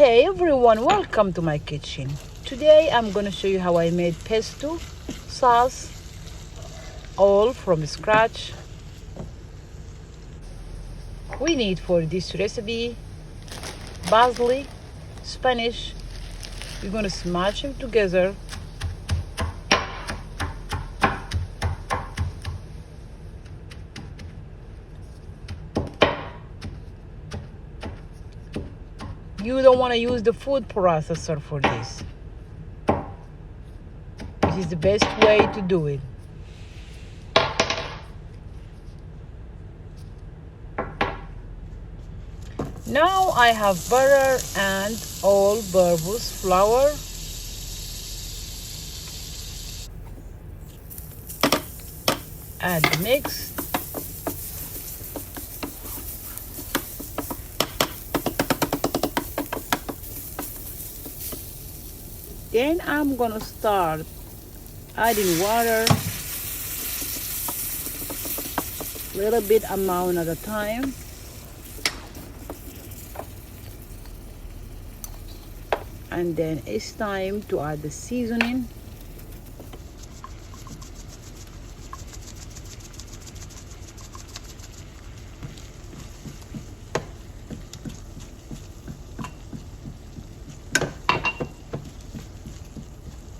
Hey everyone, welcome to my kitchen. Today I'm gonna show you how I made pesto sauce all from scratch. We need for this recipe basil, spinach. We're gonna smash them together. You don't want to use the food processor for this. This is the best way to do it. Now I have butter and all-purpose flour. Add the mix. Then I'm gonna start adding water, little bit amount at a time. And then it's time to add the seasoning.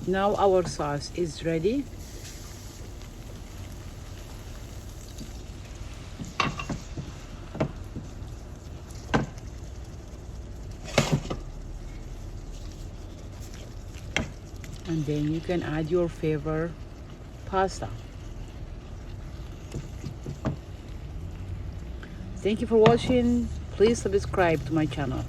Now our sauce is ready. And then you can add your favorite pasta. Thank you for watching. Please subscribe to my channel.